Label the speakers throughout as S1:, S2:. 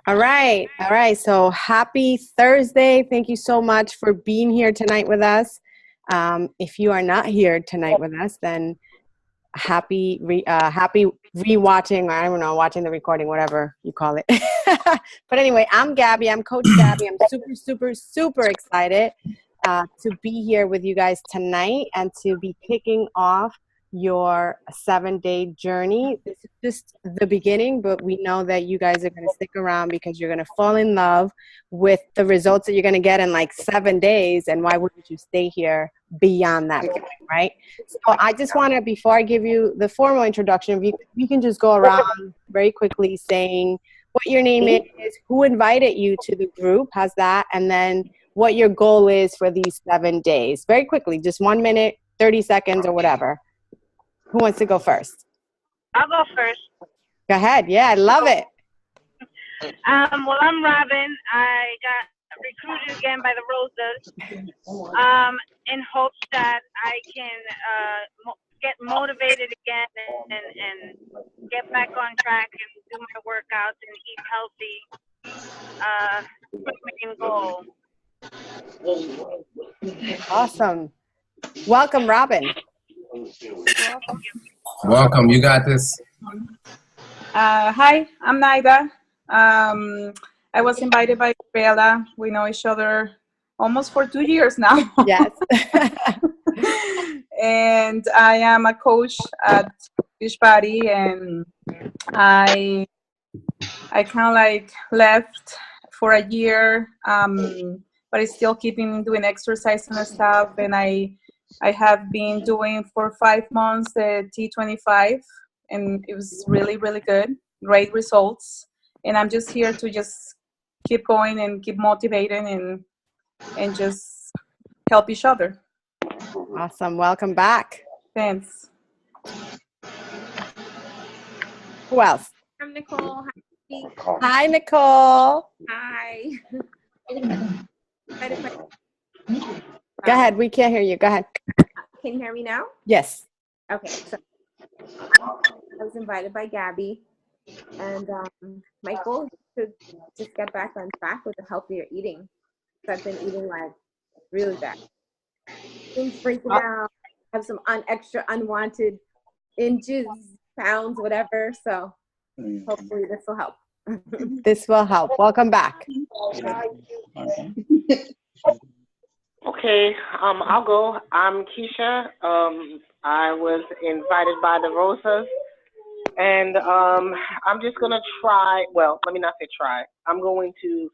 S1: All right. All right. So happy Thursday. Thank you so much for being here tonight with us. If you are not here tonight with us, then happy rewatching, or I don't know, watching the recording, whatever you call it. But anyway, I'm Gabby. I'm Coach Gabby. I'm super excited to be here with you guys tonight and to be kicking off your 7-day journey. This is just the beginning, but we know that you guys are going to stick around because you're going to fall in love with the results that you're going to get in like 7 days. And why wouldn't you stay here beyond that point, right? So I just want to, before I give you the formal introduction, if you can just go around very quickly saying what your name is, who invited you to the group, how's that? And then what your goal is for these 7 days. Very quickly, just 1 minute, 30 seconds or whatever. Who wants to go first?
S2: I'll go first.
S1: Go ahead. Yeah, I love it.
S2: Well, I'm Robin. I got recruited again by the Rosas in hopes that I can get motivated again and get back on track and do my workouts and eat healthy. Main goal.
S1: Awesome. Welcome, Robin.
S3: Welcome. You got this.
S4: Hi, I'm Naida. I was invited by Gabriela. We know each other almost for 2 years now.
S1: Yes.
S4: And I am a coach at Beachbody, and I kind of like left for a year, but I still keeping doing exercise and stuff. And I have been doing for 5 months the T25, and it was really, really good. Great results. And I'm just here to just keep going and keep motivating and just help each other.
S1: Awesome. Welcome back.
S4: Thanks.
S1: Who else?
S5: I'm Nicole.
S1: Hi, Nicole.
S5: Hi.
S1: Go ahead. We can't hear you. Go ahead.
S5: Can you hear me now?
S1: Yes.
S5: Okay. So I was invited by Gabby, and my goal is to just get back on track with the healthier eating. So I've been eating like really bad. Things freaking out. Have some extra unwanted inches, pounds, whatever. So hopefully this will help.
S1: This will help. Welcome back.
S6: Okay, I'll go. I'm Keisha. I was invited by the Rosas, and I'm just gonna try. Well, let me not say try. I'm going to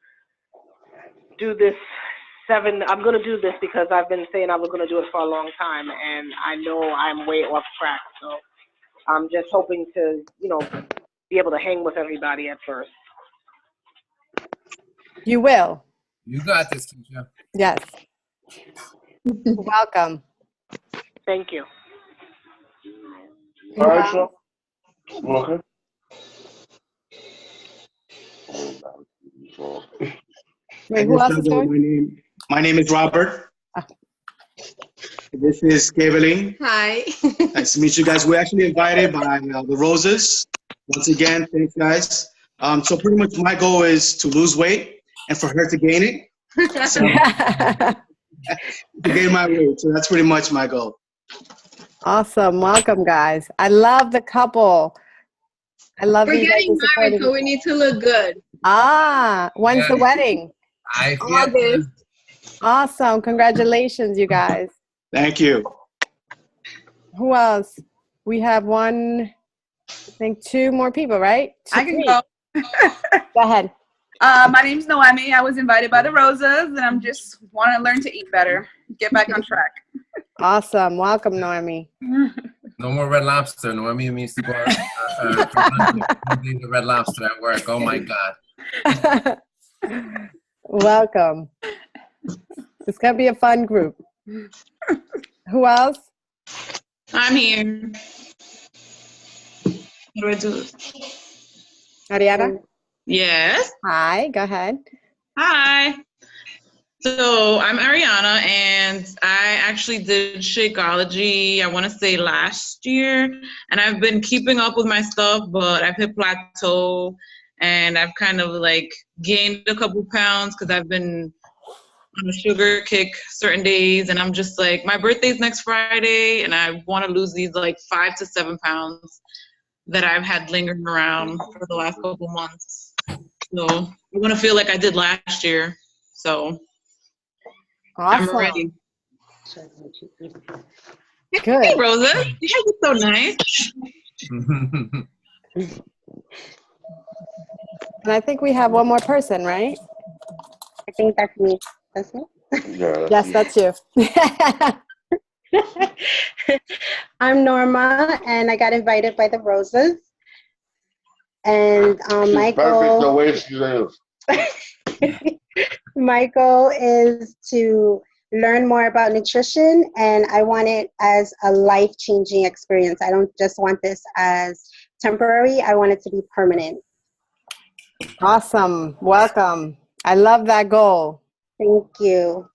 S6: do this 7. I'm gonna do this because I've been saying I was gonna do it for a long time, and I know I'm way off track. So I'm just hoping to, be able to hang with everybody at first.
S1: You will.
S3: You got this, Keisha.
S1: Yes. Welcome.
S6: Thank you.
S7: All right, Sean. Welcome.
S1: Wait, who else is going?
S8: My name is Robert. This is Gabeline.
S5: Hi.
S8: Nice to meet you guys. We're actually invited by the Rosas. Once again, thanks, guys. So pretty much my goal is to lose weight and for her to gain it. So, to gain my weight. So that's pretty much my goal.
S1: Awesome. Welcome, guys. I love the couple. I love
S5: We're getting married, so we need to look good.
S1: When's the wedding?
S5: August.
S1: Awesome. Congratulations, you guys.
S8: Thank you.
S1: Who else? We have I think 2 more people, right?
S4: I can go.
S1: Go ahead.
S4: My name's Noemi. I was invited by the Rosas, and I'm just want to learn to eat better, get back on track.
S1: Awesome. Welcome, Noemi.
S3: No more Red Lobster. Noemi means to go the Red Lobster at work. Oh my God.
S1: Welcome. It's gonna be a fun group. Who else?
S9: I'm here. What do I do?
S1: Ariana?
S9: Yes.
S1: Hi, go ahead.
S9: Hi. So I'm Ariana, and I actually did Shakeology, I want to say last year, and I've been keeping up with my stuff, but I've hit plateau, and I've kind of like gained a couple pounds because I've been on a sugar kick certain days, and I'm just like, my birthday's next Friday, and I want to lose these like 5 to 7 pounds that I've had lingering around for the last couple months. So I want to feel like I did last year. So
S1: Awesome.
S9: I'm ready.
S1: Good.
S9: Hey, Rosa, you look so nice.
S1: And I think we have one more person, right?
S6: I think that's me. That's me.
S7: Yeah,
S1: Yes, that's you.
S10: I'm Norma, and I got invited by the Rosas. And
S7: she's
S10: my
S7: perfect the
S10: goal,
S7: way she is.
S10: my goal is to learn more about nutrition, and I want it as a life-changing experience. I don't just want this as temporary. I want it to be permanent.
S1: Awesome. Welcome. I love that goal.
S10: Thank you.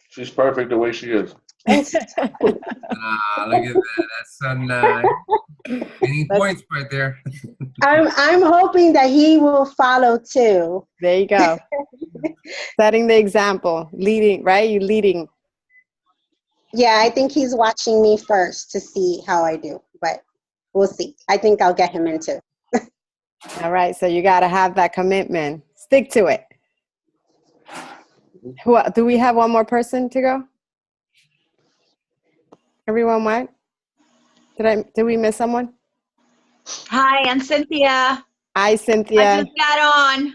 S7: She's perfect the way she is.
S10: Thanks.
S3: Look at that. That's so nice. Any points right there.
S10: I'm hoping that he will follow too.
S1: There you go. Setting the example. Leading, right? You leading.
S10: Yeah, I think he's watching me first to see how I do, but we'll see. I think I'll get him into.
S1: All right. So you got to have that commitment. Stick to it. Do we have one more person to go? Everyone went? Did we miss someone?
S11: Hi, I'm Cynthia.
S1: Hi, Cynthia.
S11: I just got on.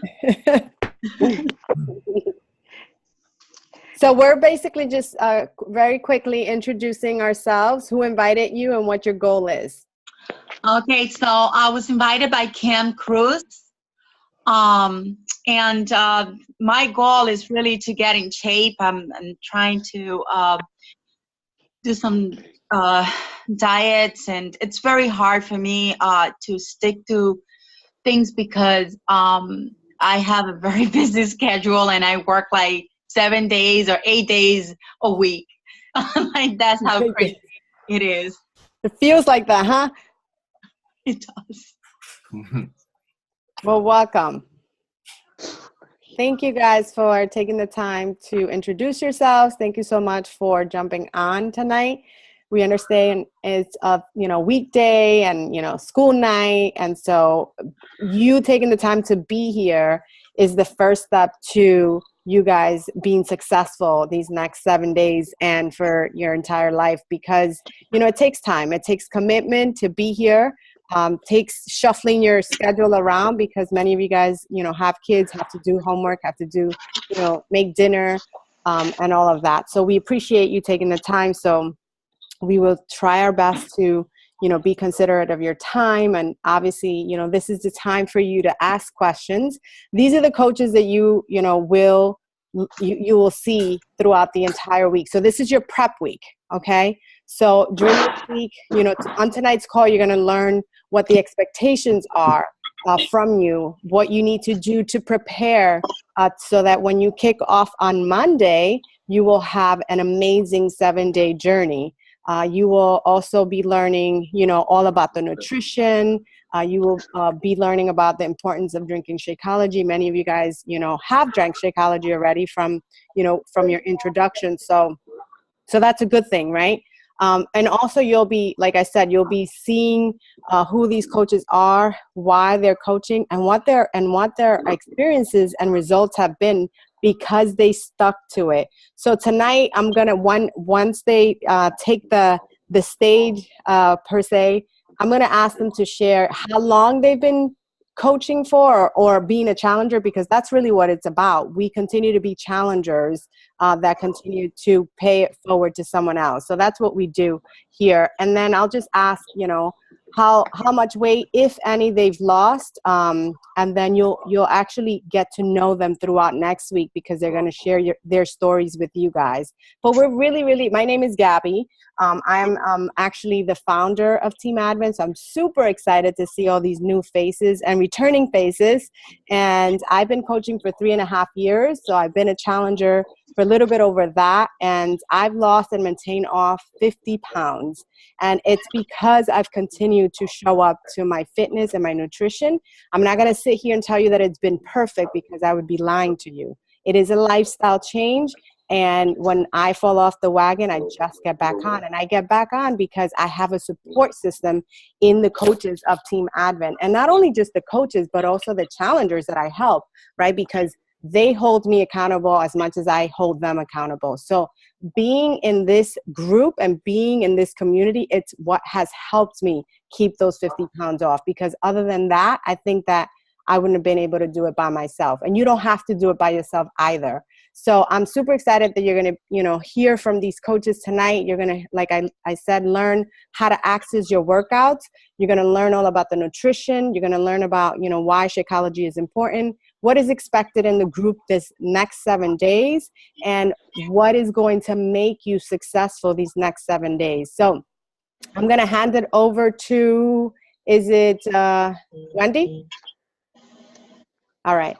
S1: So we're basically just very quickly introducing ourselves, who invited you and what your goal is.
S11: Okay, so I was invited by Kim Cruz. And my goal is really to get in shape. I'm trying to do some diets, and it's very hard for me to stick to things because I have a very busy schedule and I work like 7 days or 8 days a week. Like that's how crazy it is.
S1: It feels like that, huh?
S11: It does.
S1: Well, welcome. Thank you guys for taking the time to introduce yourselves. Thank you so much for jumping on tonight. We understand it's a weekday and school night, and so you taking the time to be here is the first step to you guys being successful these next 7 days and for your entire life, because it takes time, it takes commitment to be here. Takes shuffling your schedule around because many of you guys, have kids, have to do homework, have to do, make dinner, and all of that. So we appreciate you taking the time. So we will try our best to, be considerate of your time. And obviously, this is the time for you to ask questions. These are the coaches that you will see throughout the entire week. So this is your prep week. Okay. So during this week, on tonight's call, you're going to learn what the expectations are from you, what you need to do to prepare so that when you kick off on Monday, you will have an amazing 7-day journey. You will also be learning, all about the nutrition. You will be learning about the importance of drinking Shakeology. Many of you guys, have drank Shakeology already from your introduction. So that's a good thing, right? And also you'll be, like I said, you'll be seeing who these coaches are, why they're coaching, and what their experiences and results have been because they stuck to it. So tonight I'm gonna once they take the stage per se, I'm gonna ask them to share how long they've been coaching for or being a challenger, because that's really what it's about. We continue to be challengers that continue to pay it forward to someone else. So that's what we do here. And then I'll just ask, how much weight, if any, they've lost. And then you'll actually get to know them throughout next week because they're going to share their stories with you guys. But we're really, my name is Gabby. I'm actually the founder of Team Advent. So I'm super excited to see all these new faces and returning faces. And I've been coaching for 3.5 years. So I've been a challenger for a little bit over that. And I've lost and maintained off 50 pounds. And it's because I've continued to show up to my fitness and my nutrition. I'm not going to sit here and tell you that it's been perfect because I would be lying to you. It is a lifestyle change. And when I fall off the wagon, I just get back on. And I get back on because I have a support system in the coaches of Team Advent. And not only just the coaches, but also the challengers that I help, right? Because they hold me accountable as much as I hold them accountable. So being in this group and being in this community, it's what has helped me keep those 50 pounds off. Because other than that, I think that I wouldn't have been able to do it by myself. And you don't have to do it by yourself either. So I'm super excited that you're going to, hear from these coaches tonight. You're going to, like I said, learn how to access your workouts. You're going to learn all about the nutrition. You're going to learn about, why Shakeology is important, what is expected in the group this next 7 days, and what is going to make you successful these next 7 days. So I'm going to hand it over to, is it Wendy? All right.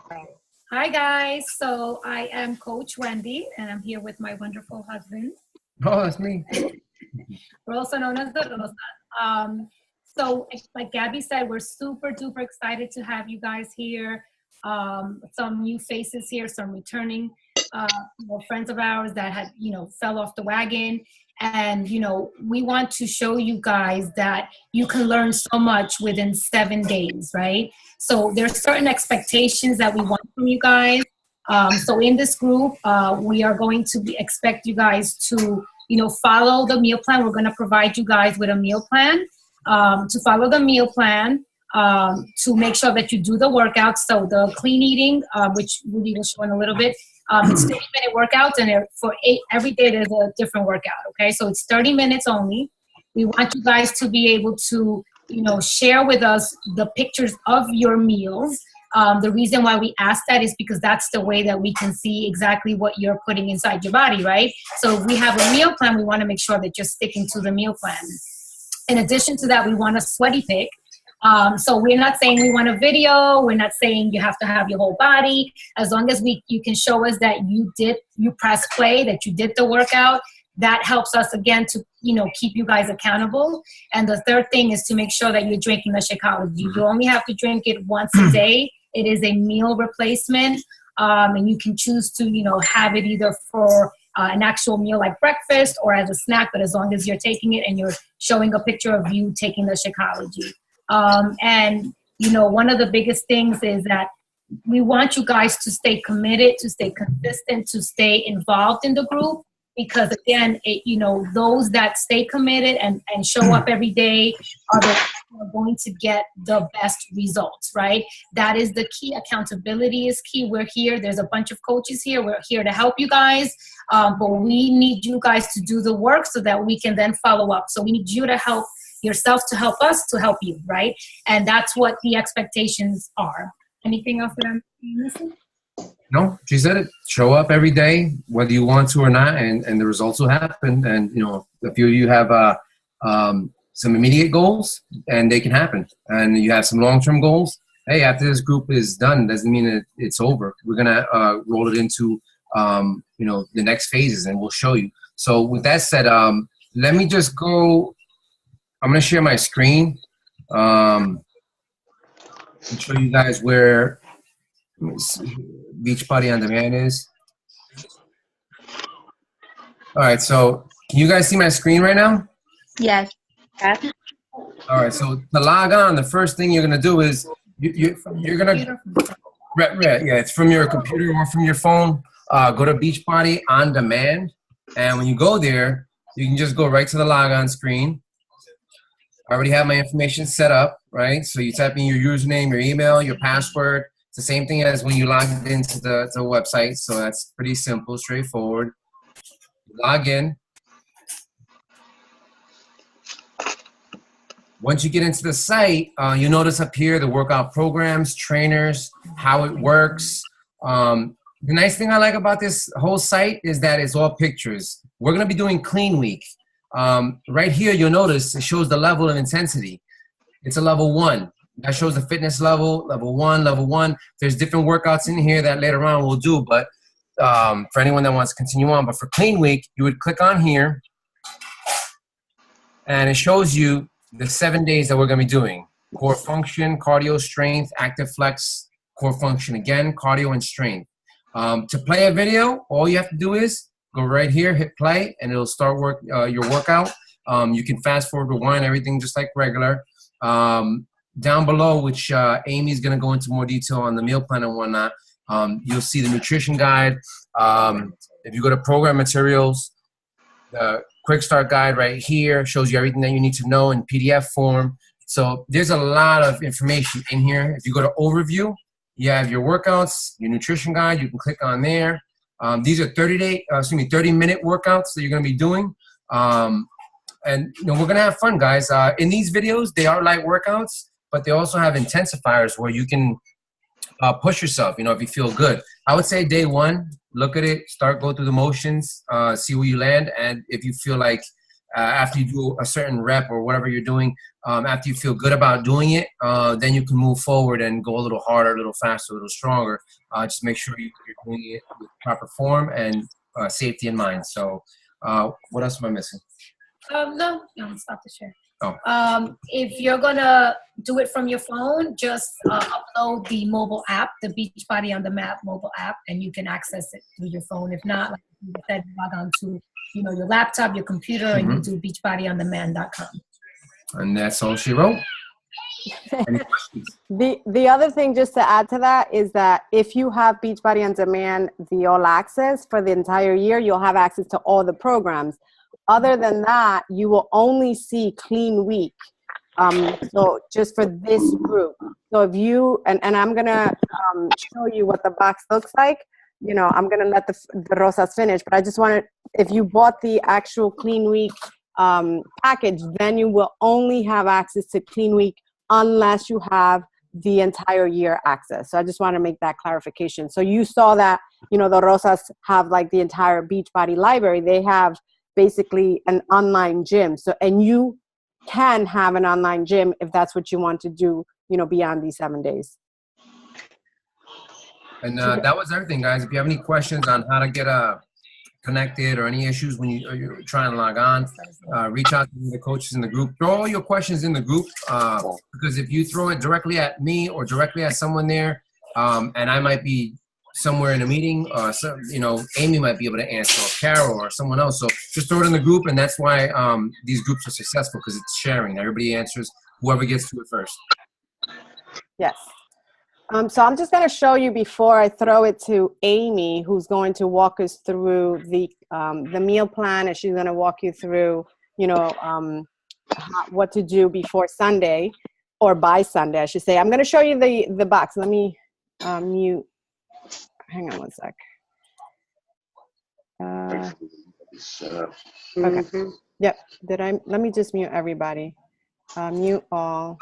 S12: Hi guys, so I am Coach Wendy and I'm here with my wonderful husband.
S3: Oh, that's me.
S12: We're also known as the Rosa. So like Gabby said, we're super duper excited to have you guys here. Some new faces here, some returning friends of ours that had, fell off the wagon. And, we want to show you guys that you can learn so much within 7 days, right? So there's certain expectations that we want from you guys. So in this group, we are going to expect you guys to, follow the meal plan. We're going to provide you guys with a meal plan, to follow the meal plan, to make sure that you do the workouts. So the clean eating, which Rudy will show in a little bit, it's 30-minute workouts, and every day there's a different workout, okay? So it's 30 minutes only. We want you guys to be able to, share with us the pictures of your meals. The reason why we ask that is because that's the way that we can see exactly what you're putting inside your body, right? So if we have a meal plan, we want to make sure that you're sticking to the meal plan. In addition to that, we want a sweaty pic. So we're not saying we want a video. We're not saying you have to have your whole body. As long as you can show us that you press play, that you did the workout, that helps us again to, keep you guys accountable. And the third thing is to make sure that you're drinking the Shakeology. You only have to drink it once a day. It is a meal replacement. And you can choose to, have it either for an actual meal like breakfast or as a snack, but as long as you're taking it and you're showing a picture of you taking the Shakeology. And, one of the biggest things is that we want you guys to stay committed, to stay consistent, to stay involved in the group. Because again, those that stay committed and show up every day are the who are going to get the best results, right? That is the key. Accountability is key. We're here. There's a bunch of coaches here. We're here to help you guys. But we need you guys to do the work so that we can then follow up. So we need you to help yourself to help us to help you, right? And that's what the expectations are. Anything else that I'm missing?
S3: No, she said it. Show up every day, whether you want to or not, and the results will happen. And, a few of you have some immediate goals, and they can happen. And you have some long-term goals. Hey, after this group is done, doesn't mean it's over. We're going to roll it into, the next phases, and we'll show you. So with that said, let me just go. I'm going to share my screen and show you guys where Beachbody On Demand is. All right, so can you guys see my screen right now?
S11: Yes.
S3: All right, so to log on, the first thing you're going to do is you're going to, yeah, it's from your computer or from your phone. Go to Beachbody On Demand, and when you go there, you can just go right to the log-on screen. I already have my information set up, right? So you type in your username, your email, your password. It's the same thing as when you log into the website. So that's pretty simple, straightforward. Log in. Once you get into the site, you notice up here the workout programs, trainers, how it works. The nice thing I like about this whole site is that it's all pictures. We're going to be doing Clean Week. Right here, you'll notice it shows the level and intensity. It's a level 1. That shows the fitness level, level 1, level 1. There's different workouts in here that later on we'll do, but for anyone that wants to continue on. But for clean week, you would click on here, and it shows you the 7 days that we're going to be doing. Core function, cardio, strength, active flex, core function again, cardio and strength. To play a video, all you have to do is go right here, hit play, and it'll start your workout. You can fast forward, rewind, everything just like regular. Down below, which Amy's going to go into more detail on the meal plan and whatnot, you'll see the nutrition guide. If you go to program materials, the quick start guide right here shows you everything that you need to know in PDF form. So there's a lot of information in here. If you go to overview, you have your workouts, your nutrition guide. You can click on there. These are 30-minute workouts that you're going to be doing. And we're going to have fun, guys. In these videos, they are light workouts, but they also have intensifiers where you can push yourself, if you feel good. I would say day one, look at it, go through the motions, see where you land. And if you feel like after you do a certain rep or whatever you're doing, after you feel good about doing it, then you can move forward and go a little harder, a little faster, a little stronger. Just make sure you're doing it with proper form and safety in mind. So what else am I missing?
S12: No, stop the share.
S3: Oh.
S12: If you're gonna do it from your phone, just upload the mobile app, the Beachbody on the Mat mobile app, and you can access it through your phone. If not, like you said, log on to your laptop, your computer, and you do beachbodyondemand.com.
S3: And that's all she wrote. Any questions?
S1: The other thing, just to add to that, is that if you have Beachbody on Demand, the All Access for the entire year, you'll have access to all the programs. Other than that, you will only see Clean Week. So just for this group. So if you, and I'm going to show you what the box looks like. I'm going to let the Rosas finish, but I just wanted, if you bought the actual Clean Week package, then you will only have access to Clean Week unless you have the entire year access. So I just want to make that clarification. So you saw that, the Rosas have like the entire Beachbody library. They have basically an online gym. So, and you can have an online gym if that's what you want to do, beyond these 7 days.
S3: And that was everything, guys. If you have any questions on how to get connected or any issues when you're trying to log on, reach out to the coaches in the group. Throw all your questions in the group because if you throw it directly at me or directly at someone there, and I might be somewhere in a meeting, Amy might be able to answer, or Carol or someone else. So just throw it in the group, and that's why these groups are successful, because it's sharing. Everybody answers, whoever gets to it first.
S1: Yes. So I'm just going to show you before I throw it to Amy, who's going to walk us through the meal plan, and she's going to walk you through, what to do before Sunday, or by Sunday, I should say. I'm going to show you the box. Let me mute. Hang on one sec. Okay. Yep. Let me just mute everybody. Mute all.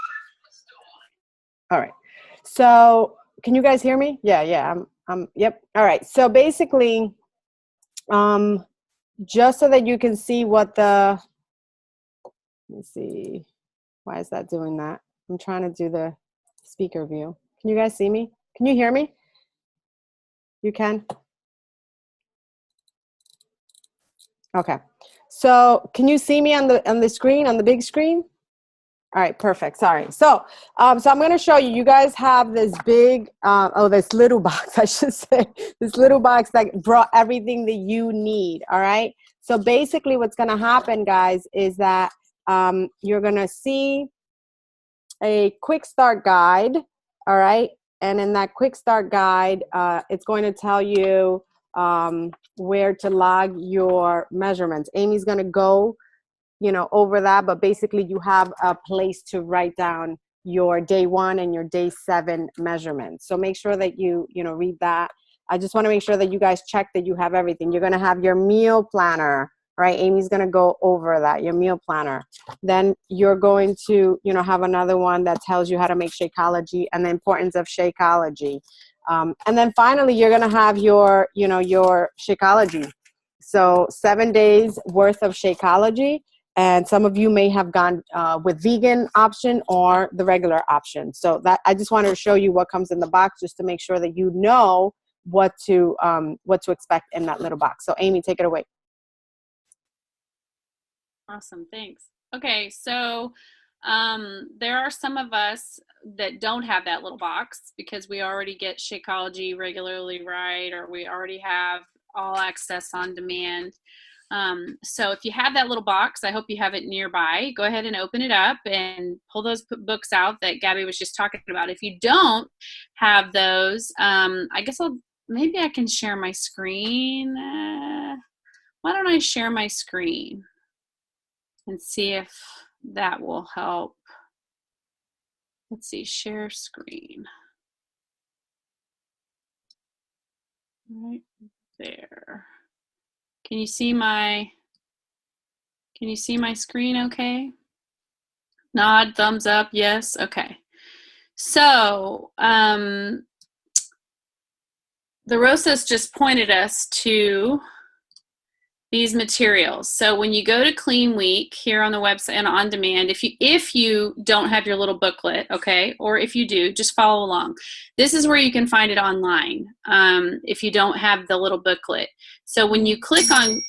S1: All right. So can you guys hear me? Yeah. Yep. All right. So basically, just so that you can see what let me see. Why is that doing that? I'm trying to do the speaker view. Can you guys see me? Can you hear me? You can? Okay. So can you see me on the screen, on the big screen? All right, perfect. Sorry. So I'm going to show you. You guys have this big, this little box, I should say. This little box that brought everything that you need, all right? So basically what's going to happen, guys, is that you're going to see a quick start guide, all right? And in that quick start guide, it's going to tell you where to log your measurements. Amy's going to go, over that, but basically you have a place to write down your day 1 and your day 7 measurements. So make sure that you read that. I just want to make sure that you guys check that you have everything. You're going to have your meal planner, right? Amy's going to go over that, your meal planner. Then you're going to, have another one that tells you how to make Shakeology and the importance of Shakeology. And then finally, you're going to have your Shakeology. So 7 days worth of Shakeology. And some of you may have gone with vegan option or the regular option. So that I just wanted to show you what comes in the box, just to make sure that what to expect in that little box. So Amy, take it away.
S13: Awesome, thanks. Okay, so there are some of us that don't have that little box because we already get Shakeology regularly, right? Or we already have All Access on Demand. So if you have that little box, I hope you have it nearby. Go ahead and open it up and pull those books out that Gabby was just talking about. If you don't have those, I guess maybe I can share my screen. Why don't I share my screen and see if that will help. Let's see, share screen. Right there. Can you see my screen okay? Nod, thumbs up, yes, okay. So, the Rosas just pointed us to these materials. So when you go to Clean Week here on the website and on demand, if you don't have your little booklet, okay, or if you do, just follow along. This is where you can find it online if you don't have the little booklet. So when you click on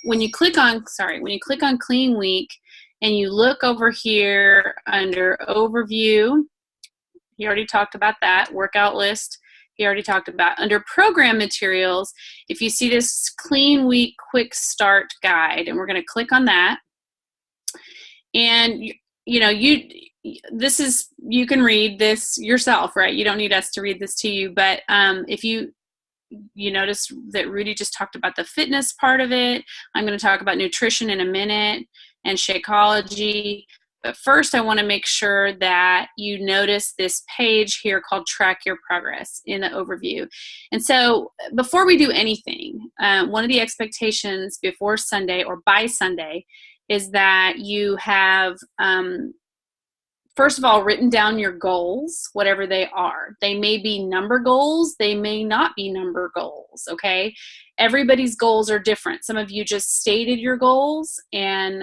S13: Clean Week and you look over here under Overview, he already talked about that, Workout List. He already talked about. Under program materials, if you see this Clean Week Quick Start Guide, and we're going to click on that. And you can read this yourself, right? You don't need us to read this to you. But if you notice that Rudy just talked about the fitness part of it. I'm going to talk about nutrition in a minute and Shakeology. But first, I want to make sure that you notice this page here called Track Your Progress in the overview. And so before we do anything, one of the expectations before Sunday or by Sunday is that you have, first of all, written down your goals, whatever they are. They may be number goals. They may not be number goals, okay? Everybody's goals are different. Some of you just stated your goals, and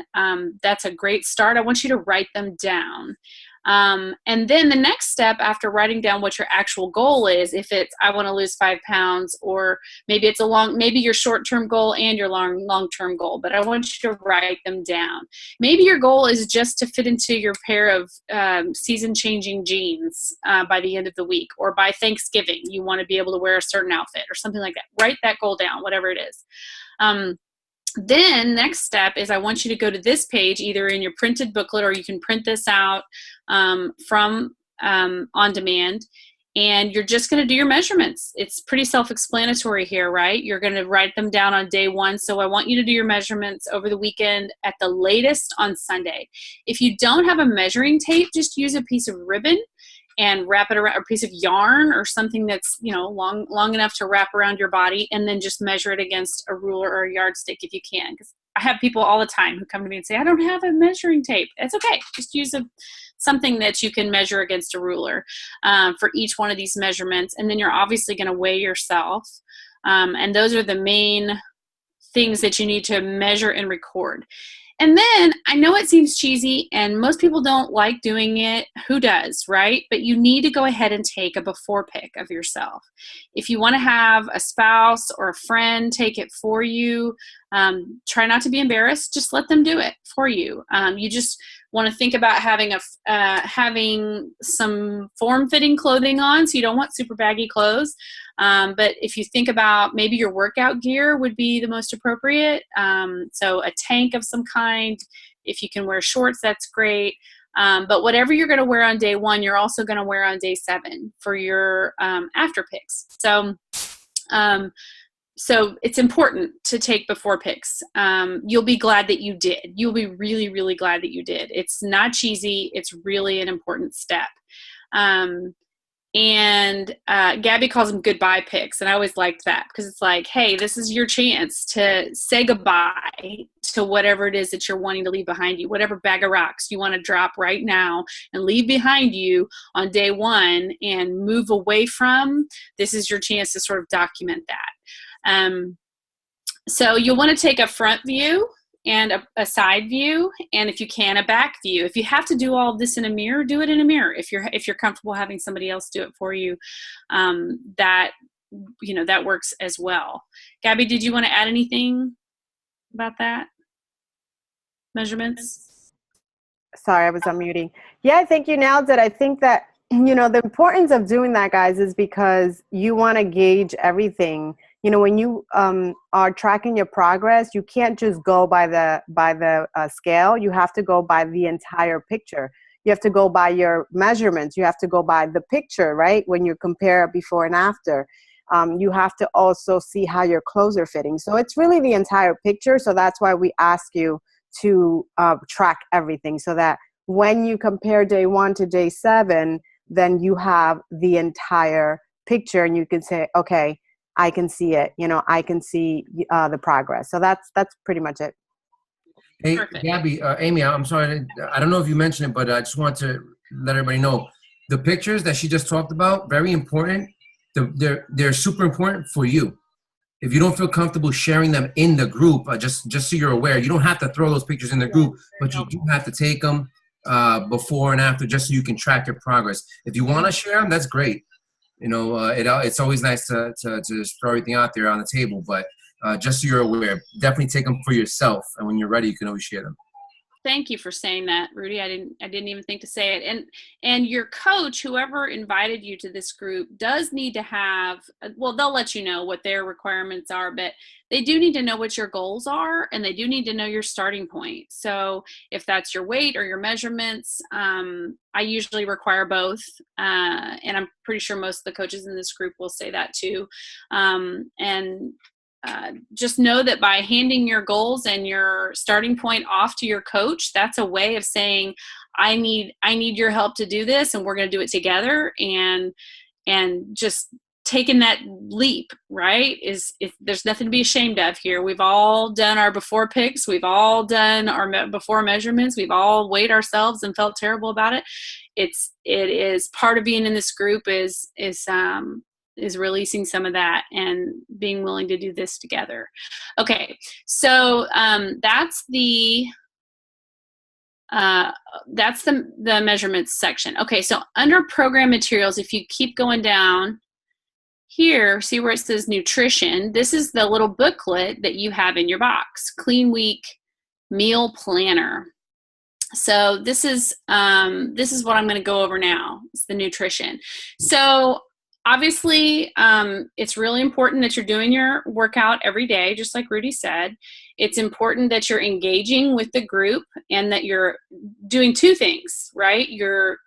S13: that's a great start. I want you to write them down. And then the next step after writing down what your actual goal is, if it's I want to lose 5 pounds, or maybe it's maybe your short-term goal and your long-term goal, but I want you to write them down. Maybe your goal is just to fit into your pair of season-changing jeans by the end of the week, or by Thanksgiving you want to be able to wear a certain outfit or something like that. Write that goal down, whatever it is. Then next step is I want you to go to this page, either in your printed booklet or you can print this out from on demand, and you're just going to do your measurements. It's pretty self-explanatory here, right? You're going to write them down on day one. So I want you to do your measurements over the weekend at the latest on Sunday. If you don't have a measuring tape, just use a piece of ribbon and wrap it around, a piece of yarn or something that's, long enough to wrap around your body, and then just measure it against a ruler or a yardstick if you can. Because I have people all the time who come to me and say, I don't have a measuring tape. It's okay. Just use something that you can measure against a ruler for each one of these measurements. And then you're obviously going to weigh yourself. And those are the main things that you need to measure and record. And then I know it seems cheesy and most people don't like doing it. Who does, right? But you need to go ahead and take a before pic of yourself. If you want to have a spouse or a friend take it for you, try not to be embarrassed. Just let them do it for you. You just want to think about having some form-fitting clothing on, so you don't want super baggy clothes. But if you think about maybe your workout gear would be the most appropriate. So a tank of some kind. If you can wear shorts, that's great. But whatever you're going to wear on day one, you're also going to wear on day 7 for your after pics. So it's important to take before pics. You'll be glad that you did. You'll be really, really glad that you did. It's not cheesy. It's really an important step. And Gabby calls them goodbye pics, and I always liked that because it's like, hey, this is your chance to say goodbye to whatever it is that you're wanting to leave behind you, whatever bag of rocks you want to drop right now and leave behind you on day 1 and move away from. This is your chance to sort of document that. So you'll want to take a front view and a side view, and if you can, a back view. If you have to do all of this in a mirror, do it in a mirror. If you're comfortable having somebody else do it for you, that that works as well. Gabby, did you want to add anything about that? Measurements?
S1: Sorry, I was unmuting. Yeah, I think you nailed it. I think that, the importance of doing that, guys, is because you want to gauge everything. When you are tracking your progress, you can't just go by the scale. You have to go by the entire picture. You have to go by your measurements. You have to go by the picture, right? When you compare before and after. You have to also see how your clothes are fitting. So it's really the entire picture. So that's why we ask you to track everything, so that when you compare day 1 to day 7, then you have the entire picture and you can say, okay, I can see it. I can see the progress. So that's pretty much it.
S3: Hey,
S13: Perfect.
S3: Gabby, Amy, I'm sorry. I don't know if you mentioned it, but I just want to let everybody know the pictures that she just talked about, very important. They're super important for you. If you don't feel comfortable sharing them in the group, just so you're aware, you don't have to throw those pictures in the group, but you do have to take them before and after, just so you can track your progress. If you want to share them, that's great. It's always nice to just throw everything out there on the table, but just so you're aware, definitely take them for yourself, and when you're ready, you can always share them.
S13: Thank you for saying that, Rudy. I didn't even think to say it. And your coach, whoever invited you to this group, does need to have, well, they'll let you know what their requirements are, but they do need to know what your goals are, and they do need to know your starting point. So if that's your weight or your measurements, I usually require both. And I'm pretty sure most of the coaches in this group will say that too. Just know that by handing your goals and your starting point off to your coach, that's a way of saying, I need your help to do this, and we're going to do it together. And just taking that leap, right, there's nothing to be ashamed of here. We've all done our before pics. We've all done our before measurements. We've all weighed ourselves and felt terrible about it. It is part of being in this group is releasing some of that and being willing to do this together. Okay, so that's the measurements section. Okay, so under program materials, if you keep going down here, see where it says nutrition. This is the little booklet that you have in your box, Clean Week Meal Planner. So this is what I'm going to go over now. It's the nutrition. So obviously, it's really important that you're doing your workout every day, just like Rudy said. It's important that you're engaging with the group and that you're doing two things, right? You're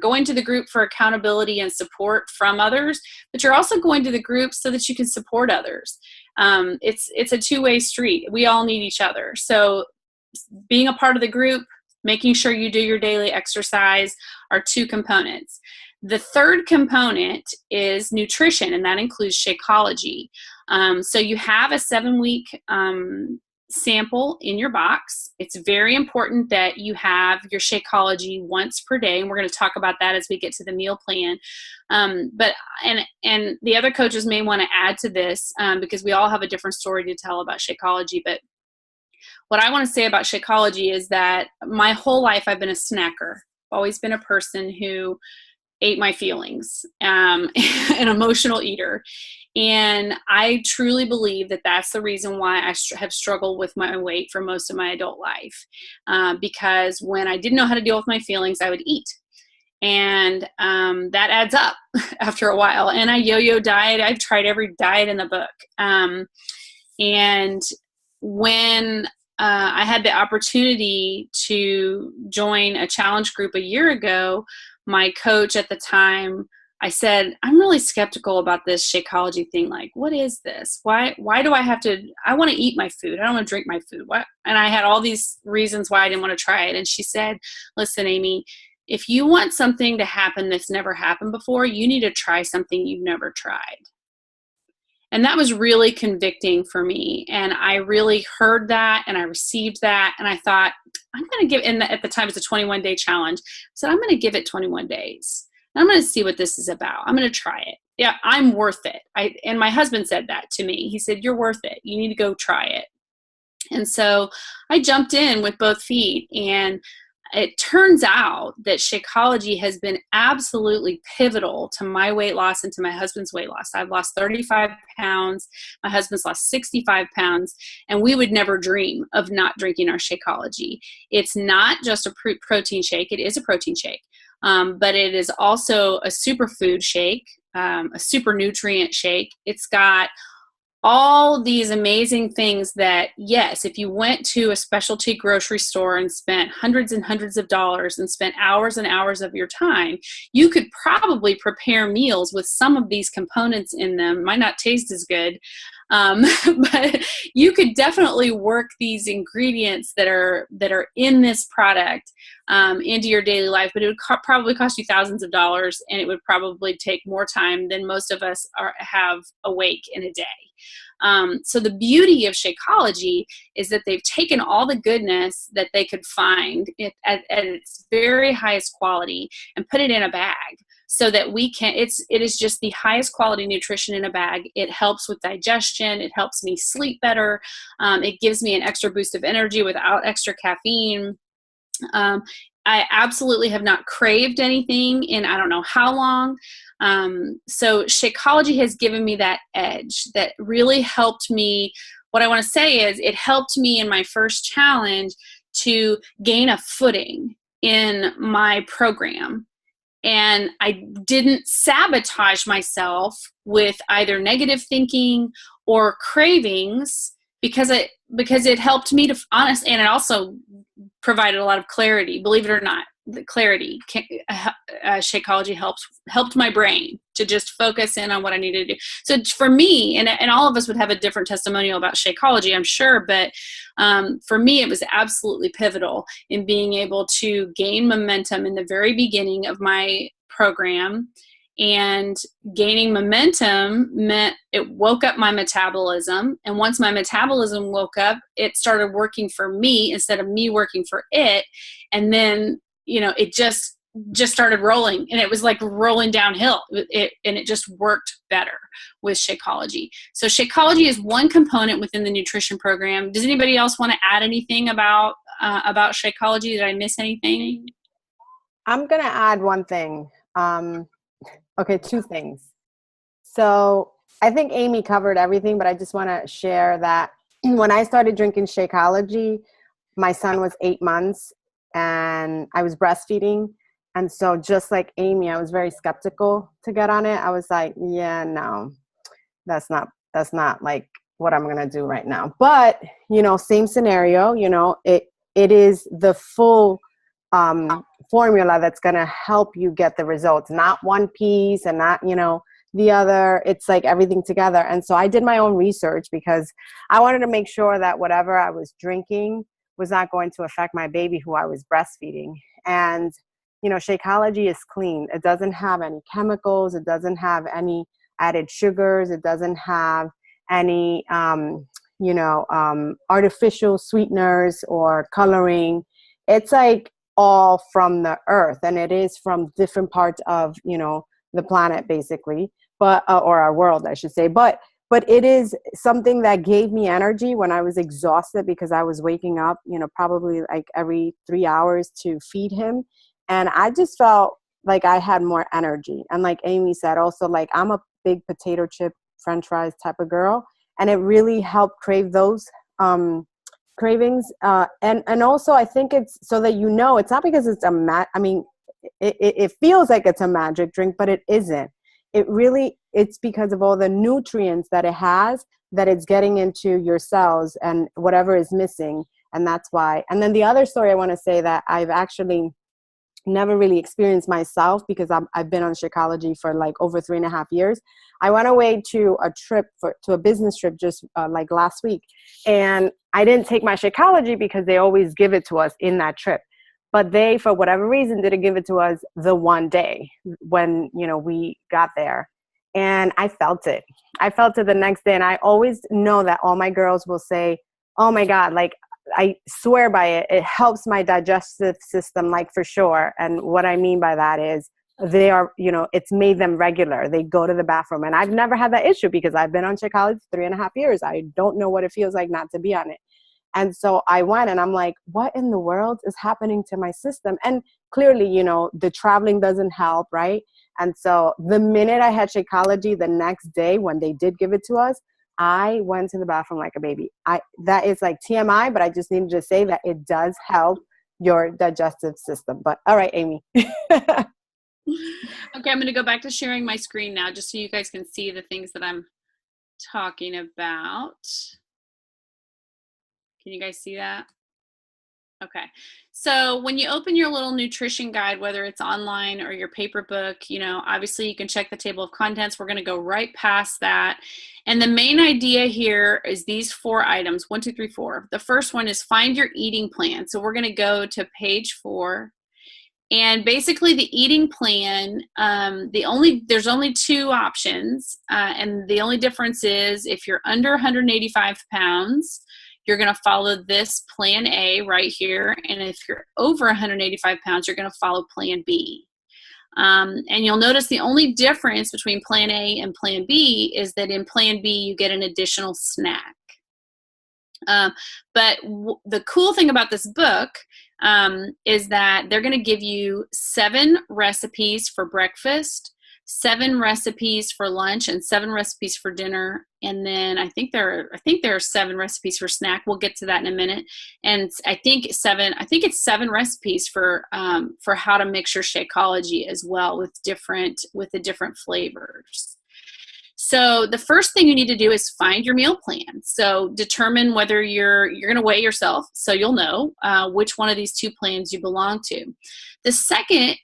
S13: going to the group for accountability and support from others, but you're also going to the group so that you can support others. It's a two-way street. We all need each other. So being a part of the group, making sure you do your daily exercise are two components. The third component is nutrition, and that includes Shakeology. So you have a 7-week sample in your box. It's very important that you have your Shakeology once per day, and we're going to talk about that as we get to the meal plan. But the other coaches may want to add to this because we all have a different story to tell about Shakeology. But what I want to say about Shakeology is that my whole life I've been a snacker. I've always been a person who ate my feelings, an emotional eater. And I truly believe that that's the reason why I have struggled with my weight for most of my adult life. Because when I didn't know how to deal with my feelings, I would eat. And that adds up after a while. And I yo-yo diet. I've tried every diet in the book. And when I had the opportunity to join a challenge group a year ago, my coach at the time, I said, I'm really skeptical about this Shakeology thing. Like, what is this? Why do I have to, I want to eat my food. I don't want to drink my food. What? And I had all these reasons why I didn't want to try it. And she said, listen, Amy, if you want something to happen that's never happened before, you need to try something you've never tried. And that was really convicting for me. And I really heard that and I received that. And I thought, I'm going to give, at the time it's a 21-day challenge. So I'm going to give it 21 days. And I'm going to see what this is about. I'm going to try it. Yeah, I'm worth it. And my husband said that to me. He said, you're worth it. You need to go try it. And so I jumped in with both feet. And it turns out that Shakeology has been absolutely pivotal to my weight loss and to my husband's weight loss. I've lost 35 pounds. My husband's lost 65 pounds. And we would never dream of not drinking our Shakeology. It's not just a protein shake. It is a protein shake. But it is also a superfood shake, a super nutrient shake. It's got all these amazing things that, yes, if you went to a specialty grocery store and spent hundreds and hundreds of dollars and spent hours and hours of your time, you could probably prepare meals with some of these components in them. Might not taste as good, but you could definitely work these ingredients that are in this product into your daily life, but it would probably cost you thousands of dollars, and it would probably take more time than most of us have awake in a day. So the beauty of Shakeology is that they've taken all the goodness that they could find at its very highest quality and put it in a bag so that it is just the highest quality nutrition in a bag. It helps with digestion. It helps me sleep better. It gives me an extra boost of energy without extra caffeine. I absolutely have not craved anything in I don't know how long. So Shakeology has given me that edge that really helped me. What I want to say is it helped me in my first challenge to gain a footing in my program. And I didn't sabotage myself with either negative thinking or cravings because it helped me to honestly, and it also provided a lot of clarity. Believe it or not, the clarity. Shakeology helped my brain to just focus in on what I needed to do. So for me, and all of us would have a different testimonial about Shakeology, I'm sure, but for me, it was absolutely pivotal in being able to gain momentum in the very beginning of my program. And gaining momentum meant it woke up my metabolism. And once my metabolism woke up, it started working for me instead of me working for it. And then, it just started rolling, and it was like rolling downhill. And it just worked better with Shakeology. So Shakeology is one component within the nutrition program. Does anybody else want to add anything about Shakeology? Did I miss anything?
S1: I'm going to add one thing. Okay, two things. So I think Amy covered everything, but I just want to share that when I started drinking Shakeology, my son was 8 months and I was breastfeeding. And so just like Amy, I was very skeptical to get on it. I was like, yeah, no, that's not like what I'm going to do right now. But, same scenario, it is the full formula that's going to help you get the results, not one piece and not, the other. It's like everything together. And so I did my own research because I wanted to make sure that whatever I was drinking was not going to affect my baby who I was breastfeeding. And, Shakeology is clean. It doesn't have any chemicals. It doesn't have any added sugars. It doesn't have any, artificial sweeteners or coloring. It's like all from the earth, and it is from different parts of, the planet basically, but, or our world, I should say. But it is something that gave me energy when I was exhausted because I was waking up, probably like every 3 hours to feed him. And I just felt like I had more energy. And like Amy said, also, like I'm a big potato chip, French fries type of girl. And it really helped crave those cravings. And also I think it's so that, it's not because it's it feels like it's a magic drink, but it isn't. It's because of all the nutrients that it has, that it's getting into your cells and whatever is missing. And that's why. And then the other story I want to say that I've actually never really experienced myself because I've been on Shakeology for like over 3.5 years. I went away to a business trip just like last week. And I didn't take my Shakeology because they always give it to us in that trip. But they, for whatever reason, didn't give it to us the one day when, we got there. And I felt it. I felt it the next day. And I always know that all my girls will say, oh my God, like I swear by it. It helps my digestive system, like for sure. And what I mean by that is they are, it's made them regular. They go to the bathroom. And I've never had that issue because I've been on Shakeology for 3.5 years. I don't know what it feels like not to be on it. And so I went and I'm like, what in the world is happening to my system? And clearly, you know, the traveling doesn't help, right? And so the minute I had Shakeology, the next day when they did give it to us, I went to the bathroom like a baby. That is like TMI, but I just needed to say that it does help your digestive system. But all right, Amy.
S13: Okay, I'm going to go back to sharing my screen now just so you guys can see the things that I'm talking about. Can you guys see that? Okay, so when you open your little nutrition guide, whether it's online or your paper book, you know, obviously you can check the table of contents. We're going to go right past that. And the main idea here is these 4 items, 1, 2, 3, 4. The first one is find your eating plan. So we're going to go to page 4. And basically the eating plan, there's only 2 options. And the only difference is if you're under 185 pounds, you're going to follow this plan A right here. And if you're over 185 pounds, you're going to follow plan B. And you'll notice the only difference between plan A and plan B is that in plan B, you get an additional snack. But the cool thing about this book is that they're going to give you 7 recipes for breakfast, 7 recipes for lunch, and 7 recipes for dinner. And then I think there are 7 recipes for snack. We'll get to that in a minute. And I think it's 7 recipes for how to mix your Shakeology as well with the different flavors. So the first thing you need to do is find your meal plan. So determine whether you're going to weigh yourself, so you'll know which one of these 2 plans you belong to. The second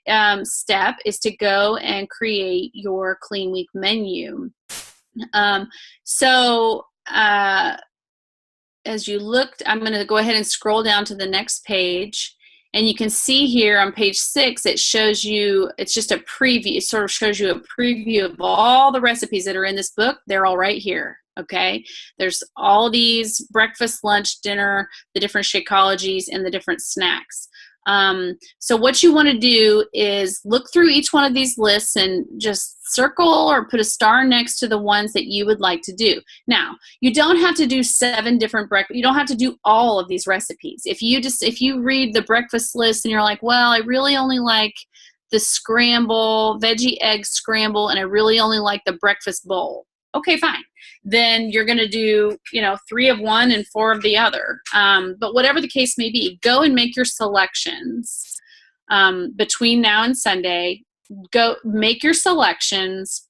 S13: step is to go and create your clean week menu. As you looked, I'm going to go ahead and scroll down to the next page. And you can see here on page 6, it shows you, it's just a preview. It sort of shows you a preview of all the recipes that are in this book. They're all right here, okay? There's all these breakfast, lunch, dinner, the different Shakeologies, and the different snacks. So what you want to do is look through each one of these lists and just circle or put a star next to the ones that you would like to do. Now, you don't have to do 7 different breakfast. You don't have to do all of these recipes. If you read the breakfast list and you're like, well, I really only like the veggie egg scramble, and I really only like the breakfast bowl. Okay, fine. Then you're going to do, 3 of one and 4 of the other. But whatever the case may be, go and make your selections between now and Sunday. Go make your selections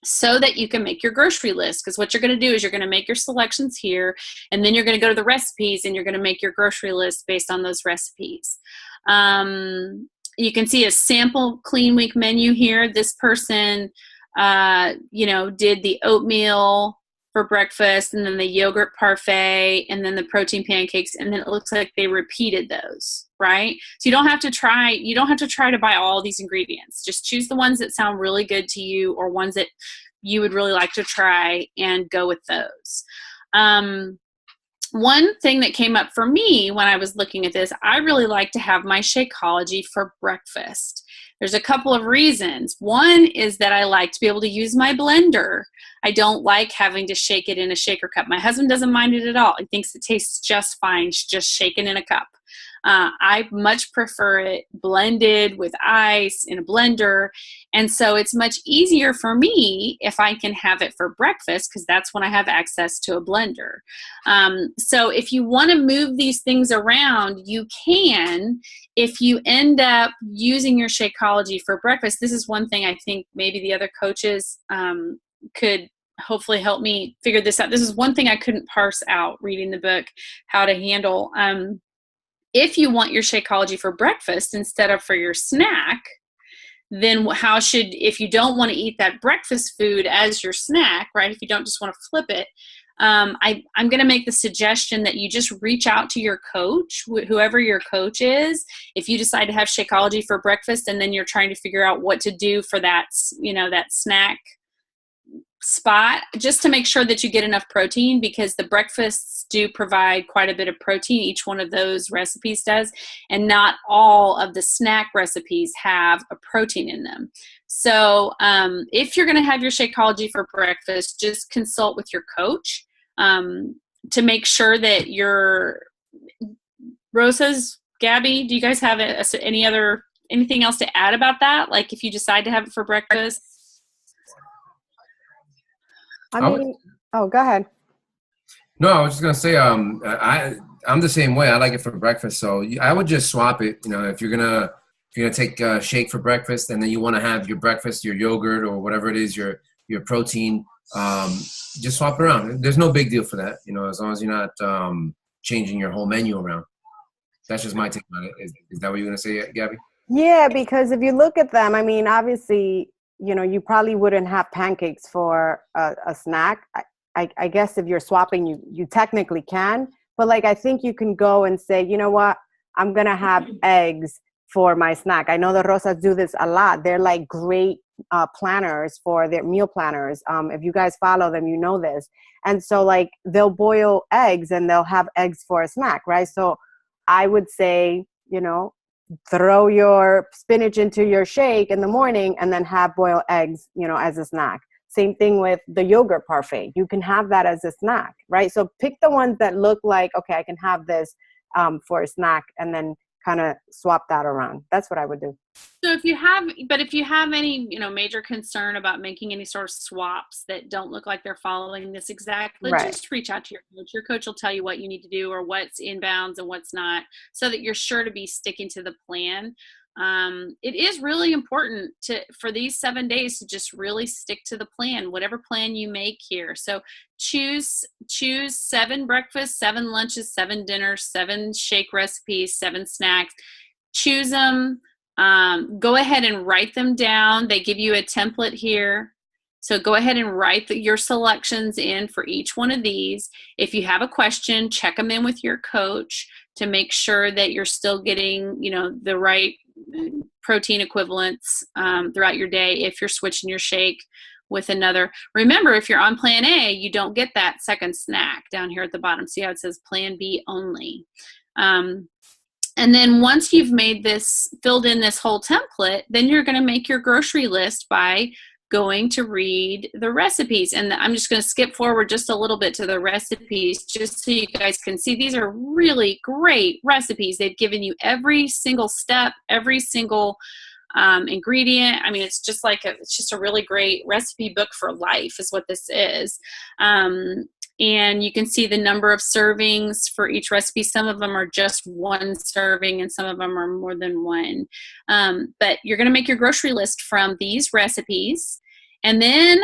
S13: so that you can make your grocery list. Because what you're going to do is you're going to make your selections here, and then you're going to go to the recipes and you're going to make your grocery list based on those recipes. You can see a sample clean week menu here. This person did the oatmeal for breakfast, and then the yogurt parfait, and then the protein pancakes, and then it looks like they repeated those, right? So you don't have to try to buy all these ingredients. Just choose the ones that sound really good to you, or ones that you would really like to try, and go with those. One thing that came up for me when I was looking at this, I really like to have my Shakeology for breakfast. There's a couple of reasons. One is that I like to be able to use my blender. I don't like having to shake it in a shaker cup. My husband doesn't mind it at all. He thinks it tastes just fine, just shaken in a cup. I much prefer it blended with ice in a blender. And so it's much easier for me if I can have it for breakfast, because that's when I have access to a blender. So if you want to move these things around, you can. If you end up using your Shakeology for breakfast, this is one thing I think maybe the other coaches could hopefully help me figure this out. This is one thing I couldn't parse out reading the book, how to handle. If you want your Shakeology for breakfast instead of for your snack, then if you don't want to eat that breakfast food as your snack, right? If you don't just want to flip it, I'm going to make the suggestion that you just reach out to your coach, whoever your coach is. If you decide to have Shakeology for breakfast and then you're trying to figure out what to do for that, that snack spot, just to make sure that you get enough protein, because the breakfasts do provide quite a bit of protein. Each one of those recipes does, and not all of the snack recipes have a protein in them. So if you're going to have your Shakeology for breakfast, just consult with your coach to make sure that you're Rosa's, Gabby, do you guys have anything else to add about that? Like if you decide to have it for breakfast?
S1: I mean, oh, go ahead.
S3: No, I was just gonna say, I'm the same way. I like it for breakfast, so I would just swap it. You know, if you're gonna take a shake for breakfast, and then you want to have your breakfast, your yogurt or whatever it is, your protein, just swap it around. There's no big deal for that. You know, as long as you're not changing your whole menu around. That's just my take on it. Is that what you're gonna say, Gabby?
S1: Yeah, because if you look at them, I mean, obviously, you know, you probably wouldn't have pancakes for a snack. I guess if you're swapping, you technically can. But like, I think you can go and say, you know what, I'm going to have eggs for my snack. I know the Rosas do this a lot. They're like great planners for their meal planners. If you guys follow them, you know this. And so like they'll boil eggs and they'll have eggs for a snack, right? So I would say, you know, throw your spinach into your shake in the morning and then have boiled eggs, you know, as a snack. Same thing with the yogurt parfait. You can have that as a snack, right? So pick the ones that look like, okay, I can have this for a snack, and then kind of swap that around. That's what I would do.
S13: So if you have any, you know, major concern about making any sort of swaps that don't look like they're following this exactly,
S1: Right.
S13: Just reach out to your coach. Your coach will tell you what you need to do or what's inbounds and what's not, so that you're sure to be sticking to the plan. It is really important for these 7 days to just really stick to the plan, whatever plan you make here. So choose 7 breakfasts, 7 lunches, 7 dinners, 7 shake recipes, 7 snacks. Choose them. Go ahead and write them down. They give you a template here. So go ahead and write your selections in for each one of these. If you have a question, check them in with your coach to make sure that you're still getting, you know, the right protein equivalents throughout your day. If you're switching your shake with another, remember, if you're on plan A, you don't get that second snack down here at the bottom. See how it says plan B only. And then once you've filled in this whole template, then you're going to make your grocery list by going to read the recipes. And I'm just going to skip forward just a little bit to the recipes, just so you guys can see these are really great recipes. They've given you every single step, every single ingredient. I mean, it's just a really great recipe book for life is what this is. And you can see the number of servings for each recipe. Some of them are just 1 serving and some of them are more than 1. But you're going to make your grocery list from these recipes. And then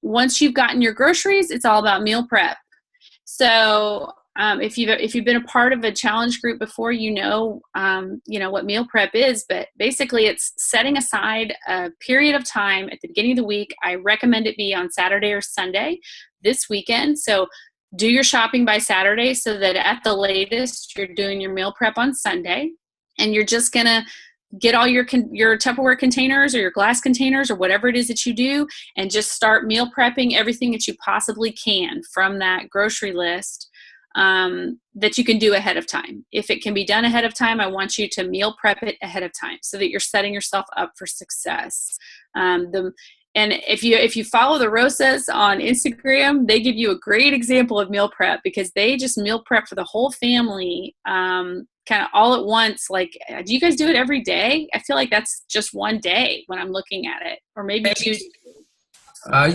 S13: once you've gotten your groceries, it's all about meal prep. So if you've been a part of a challenge group before, you know what meal prep is. But basically, it's setting aside a period of time at the beginning of the week. I recommend it be on Saturday or Sunday this weekend. So do your shopping by Saturday so that at the latest you're doing your meal prep on Sunday, and you're just gonna get all your Tupperware containers or your glass containers or whatever it is that you do, and just start meal prepping everything that you possibly can from that grocery list that you can do ahead of time. If it can be done ahead of time, I want you to meal prep it ahead of time so that you're setting yourself up for success. And if you follow the Rosas on Instagram, they give you a great example of meal prep, because they just meal prep for the whole family kind of all at once. Like, do you guys do it every day? I feel like that's just one day when I'm looking at it, or maybe 2 days.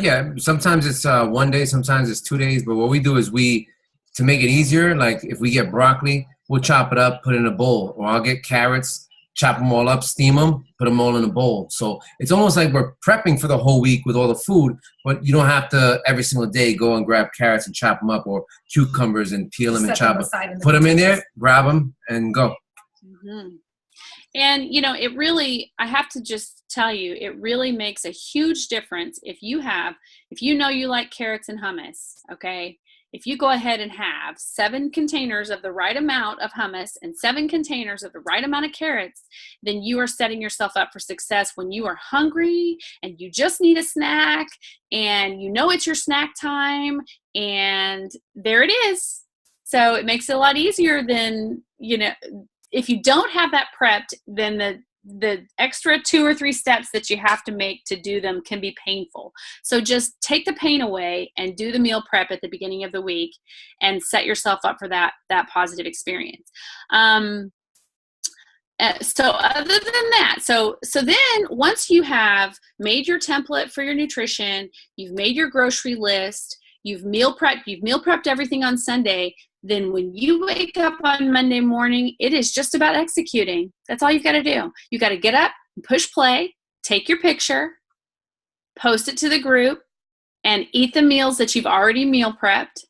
S3: Yeah, sometimes it's 1 day, sometimes it's 2 days. But what we do is to make it easier, like if we get broccoli, we'll chop it up, put it in a bowl. Or I'll get carrots, chop them all up, steam them, put them all in a bowl. So it's almost like we're prepping for the whole week with all the food, but you don't have to every single day go and grab carrots and chop them up, or cucumbers and peel them and chop them. Put them in there, grab them, and go.
S13: Mm-hmm. And, you know, I have to just tell you, it really makes a huge difference if you know you like carrots and hummus, okay? If you go ahead and have 7 containers of the right amount of hummus and 7 containers of the right amount of carrots, then you are setting yourself up for success when you are hungry and you just need a snack and you know it's your snack time, and there it is. So it makes it a lot easier than, you know, if you don't have that prepped, then the extra 2 or 3 steps that you have to make to do them can be painful. So just take the pain away and do the meal prep at the beginning of the week and set yourself up for that positive experience. So other than that, so then once you have made your template for your nutrition, you've made your grocery list, you've meal prepped everything on Sunday, then when you wake up on Monday morning, it is just about executing. That's all you've got to do. You got to get up, push play, take your picture, post it to the group, and eat the meals that you've already meal prepped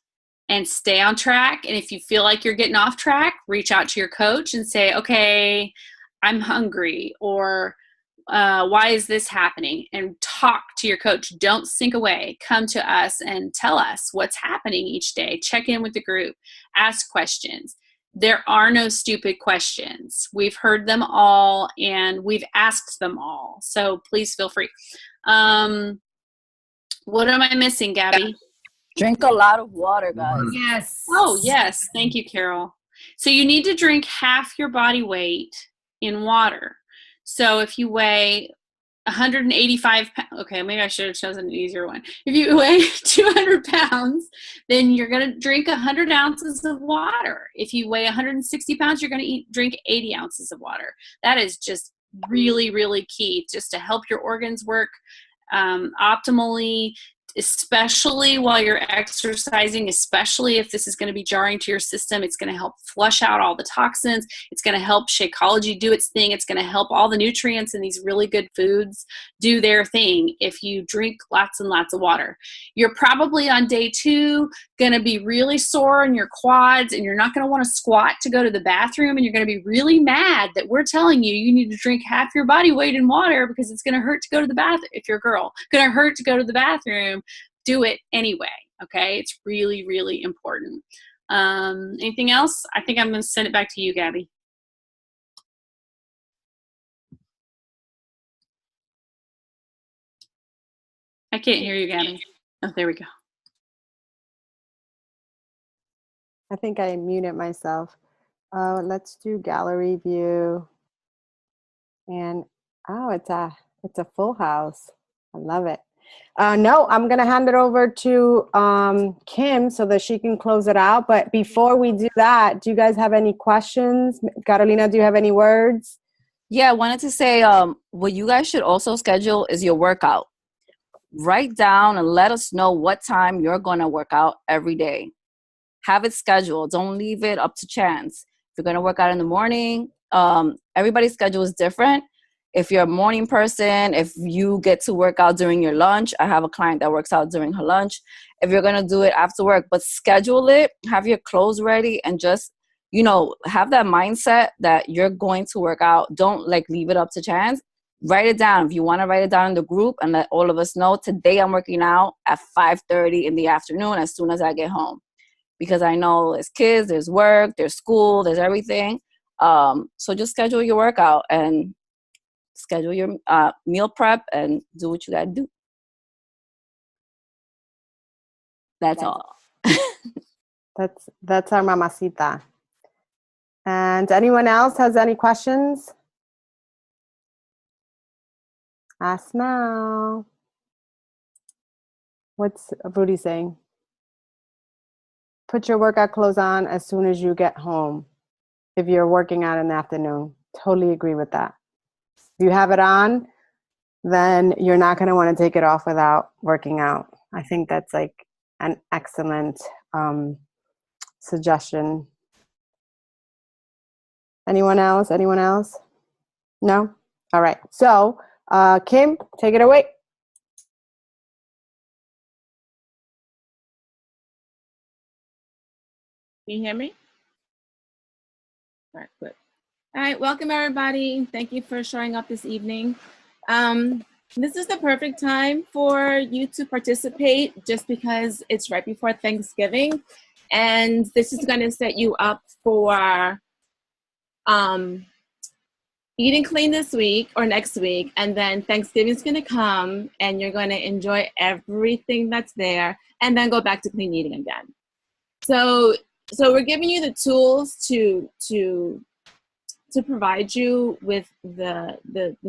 S13: and stay on track. And if you feel like you're getting off track, reach out to your coach and say, okay, I'm hungry, or why is this happening? And talk to your coach. Don't sink away. Come to us and tell us what's happening each day. Check in with the group. Ask questions. There are no stupid questions. We've heard them all and we've asked them all. So please feel free. What am I missing, Gabby?
S14: Drink a lot of water, guys.
S12: Yes.
S13: Oh, yes. Thank you, Carol. So you need to drink half your body weight in water. So if you weigh 185 pounds, okay, maybe I should have chosen an easier one. If you weigh 200 pounds, then you're going to drink 100 ounces of water. If you weigh 160 pounds, you're going to drink 80 ounces of water. That is just really, really key just to help your organs work optimally, especially while you're exercising, especially if this is going to be jarring to your system. It's going to help flush out all the toxins. It's going to help Shakeology do its thing. It's going to help all the nutrients in these really good foods do their thing if you drink lots and lots of water. You're probably on day 2 going to be really sore in your quads, and you're not going to want to squat to go to the bathroom, and you're going to be really mad that we're telling you you need to drink half your body weight in water because it's going to hurt to go to the bathroom. If you're a girl, going to hurt to go to the bathroom. Do it anyway, okay? It's really, really important. Anything else? I think I'm going to send it back to you, Gabby. I can't hear you, Gabby. Oh, there we go.
S1: I think I muted myself. Let's do gallery view. And oh, it's a full house. I love it. No, I'm going to hand it over to Kim so that she can close it out. But before we do that, do you guys have any questions? Carolina, do you have any words?
S14: Yeah, I wanted to say what you guys should also schedule is your workout. Write down and let us know what time you're going to work out every day. Have it scheduled. Don't leave it up to chance. If you're going to work out in the morning, everybody's schedule is different. If you're a morning person, if you get to work out during your lunch, I have a client that works out during her lunch. If you're going to do it after work, but schedule it, have your clothes ready, and just, have that mindset that you're going to work out. Don't leave it up to chance. Write it down. If you want to write it down in the group and let all of us know, today I'm working out at 5:30 in the afternoon as soon as I get home. Because I know there's kids, there's work, there's school, there's everything. So just schedule your workout and schedule your meal prep and do what you got to do. That's all.
S1: That's our mamacita. And anyone else has any questions? Ask now. What's Rudy saying? Put your workout clothes on as soon as you get home. If you're working out in the afternoon, totally agree with that. If you have it on, then you're not going to want to take it off without working out. I think that's an excellent suggestion. Anyone else? No? All right. So, Kim, take it away.
S5: Can you hear me? All right, good. All right, welcome everybody. Thank you for showing up this evening. This is the perfect time for you to participate just because it's right before Thanksgiving. And this is going to set you up for eating clean this week or next week. And then Thanksgiving's going to come and you're going to enjoy everything that's there and then go back to clean eating again. So we're giving you the tools to
S15: to provide you with the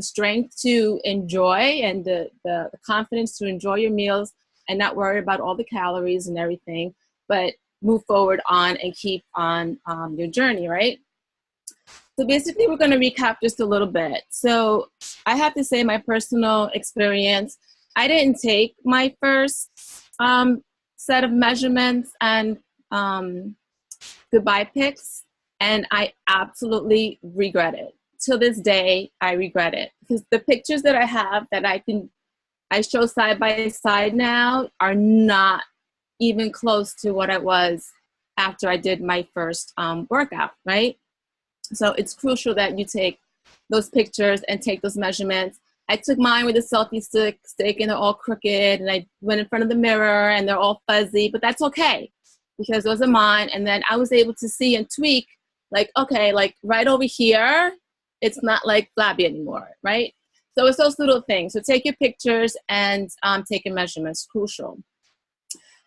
S15: strength to enjoy and the confidence to enjoy your meals and not worry about all the calories and everything, but move forward on and keep on your journey, right? So basically, we're going to recap just a little bit. So I have to say my personal experience, I didn't take my first set of measurements and goodbye pics, and I absolutely regret it. Till this day, I regret it. Because the pictures that I have that I show side by side now are not even close to what I was after I did my first workout, right? So it's crucial that you take those pictures and take those measurements. I took mine with a selfie stick and they're all crooked, and I went in front of the mirror and they're all fuzzy, but that's okay because those are mine. And then I was able to see and tweak, like, okay, like right over here, it's not like flabby anymore, right? So it's those little things. So take your pictures and take your measurements, crucial.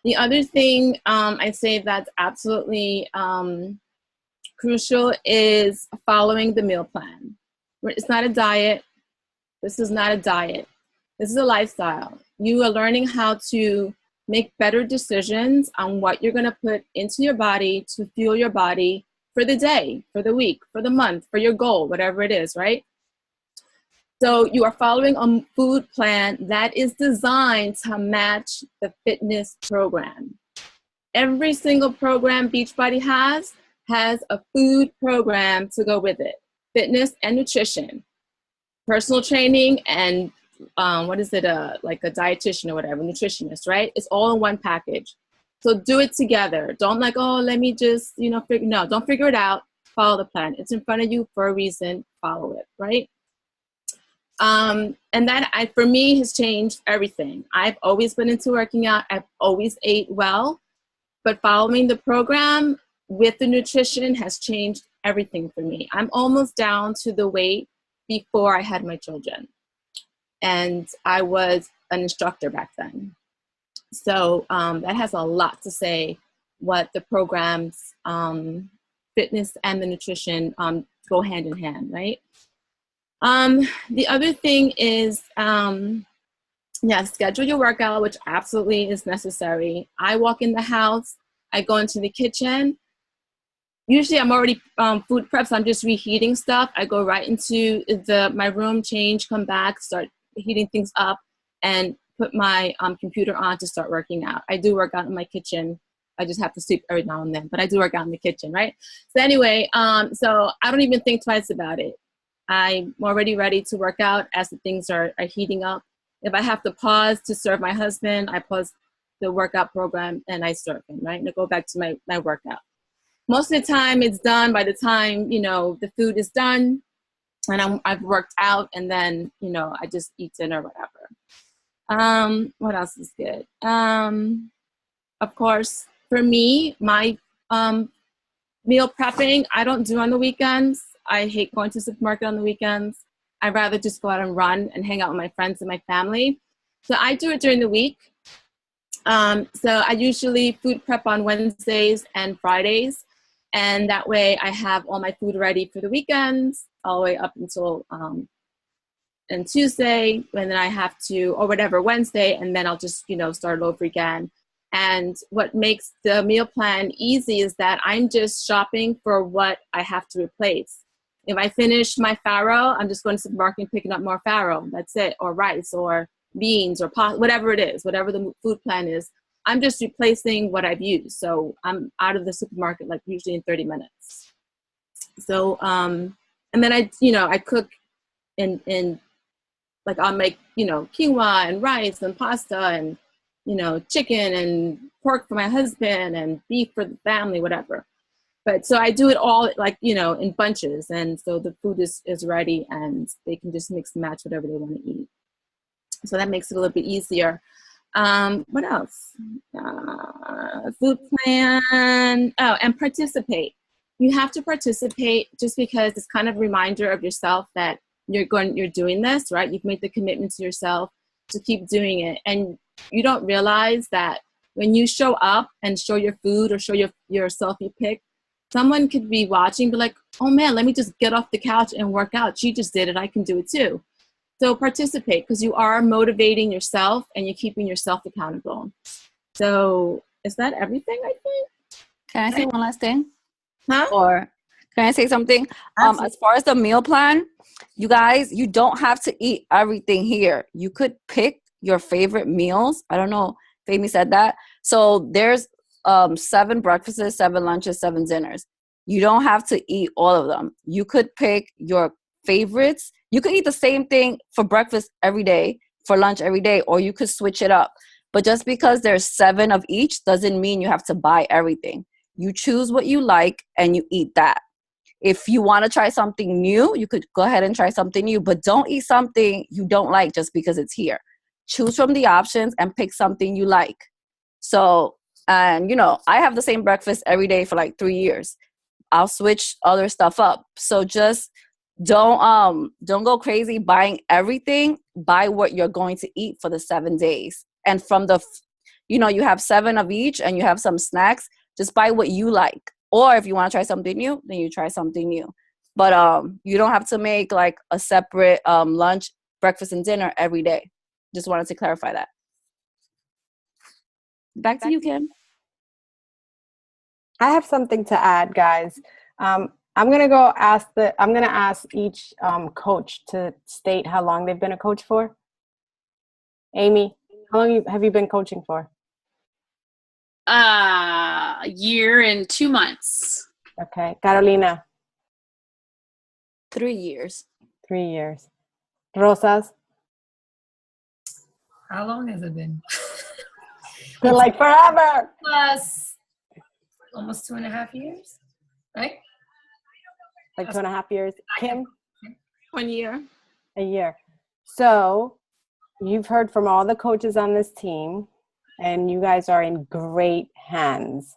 S15: The other thing I say that's absolutely crucial is following the meal plan. It's not a diet. This is not a diet. This is a lifestyle. You are learning how to make better decisions on what you're going to put into your body to fuel your body for the day, for the week, for the month, for your goal, whatever it is, right? So you are following a food plan that is designed to match the fitness program. Every single program Beachbody has a food program to go with it. Fitness and nutrition, personal training, and like a dietitian or whatever, nutritionist, right? It's all in one package. So do it together. Don't like, oh, let me just, no, don't figure it out. Follow the plan. It's in front of you for a reason. Follow it, right? And that, for me, has changed everything. I've always been into working out. I've always ate well. But following the program with the nutrition has changed everything for me. I'm almost down to the weight before I had my children. And I was an instructor back then. So that has a lot to say what the program's fitness and the nutrition go hand in hand, right? The other thing is, schedule your workout, which absolutely is necessary. I walk in the house, I go into the kitchen. Usually I'm already food prep, so I'm just reheating stuff. I go right into my room, change, come back, start heating things up, and put my computer on to start working out. I do work out in my kitchen. I just have to sleep every now and then, but I do work out in the kitchen, right? So anyway, so I don't even think twice about it. I'm already ready to work out as the things are heating up. If I have to pause to serve my husband, I pause the workout program and I serve him, right? And I go back to my workout. Most of the time it's done by the time, the food is done and I've worked out, and then, I just eat dinner or whatever. What else is good? Of course, for me, my meal prepping, I don't do on the weekends. I hate going to the supermarket on the weekends. I'd rather just go out and run and hang out with my friends and my family. So I do it during the week. So I usually food prep on Wednesdays and Fridays. And that way I have all my food ready for the weekends, all the way up until and Tuesday, and then I have to, or whatever, Wednesday, and then I'll just, start over again. And what makes the meal plan easy is that I'm just shopping for what I have to replace. If I finish my farro, I'm just going to the supermarket and picking up more farro. That's it, or rice, or beans, or pasta, whatever it is, whatever the food plan is. I'm just replacing what I've used. So I'm out of the supermarket like usually in 30 minutes. So, and then I cook in like I'll make, quinoa and rice and pasta and, chicken and pork for my husband and beef for the family, whatever. But so I do it all like, in bunches. And so the food is ready and they can just mix and match whatever they want to eat. So that makes it a little bit easier. What else? Food plan. Oh, and participate. You have to participate just because it's kind of a reminder of yourself that you're doing this, right? You've made the commitment to yourself to keep doing it. And you don't realize that when you show up and show your food or show your selfie pic, Someone could be watching, be like, oh man, let me just get off the couch and work out. She just did it. I can do it too. So participate, because you are motivating yourself and you're keeping yourself accountable. So is that everything, I think?
S14: Can I say one last thing?
S15: Huh?
S14: Or can I say something? As far as the meal plan, you guys, you don't have to eat everything here. You could pick your favorite meals. I don't know if Amy said that. So there's 7 breakfasts, 7 lunches, 7 dinners. You don't have to eat all of them. You could pick your favorites. You could eat the same thing for breakfast every day, for lunch every day, or you could switch it up. But just because there's 7 of each doesn't mean you have to buy everything. You choose what you like and you eat that. If you want to try something new, you could go ahead and try something new, but don't eat something you don't like just because it's here. Choose from the options and pick something you like. So, and you know, I have the same breakfast every day for like 3 years. I'll switch other stuff up. So just don't go crazy buying everything. Buy what you're going to eat for the 7 days. And from the, you know, you have 7 of each and you have some snacks. Just buy what you like. Or if you want to try something new, then you try something new. But you don't have to make like a separate lunch, breakfast, and dinner every day. Just wanted to clarify that. Back to you, Kim.
S1: I have something to add, guys. I'm gonna ask each coach to state how long they've been a coach for. Amy, how long have you been coaching for?
S13: A year and 2 months.
S1: Okay. Carolina?
S14: 3 years.
S1: 3 years. Rosas?
S12: How long has it been?
S1: Feel like forever.
S12: Plus almost 2.5 years, right?
S1: Like 2.5 years. Kim?
S15: 1 year.
S1: A year. So you've heard from all the coaches on this team, and you guys are in great hands.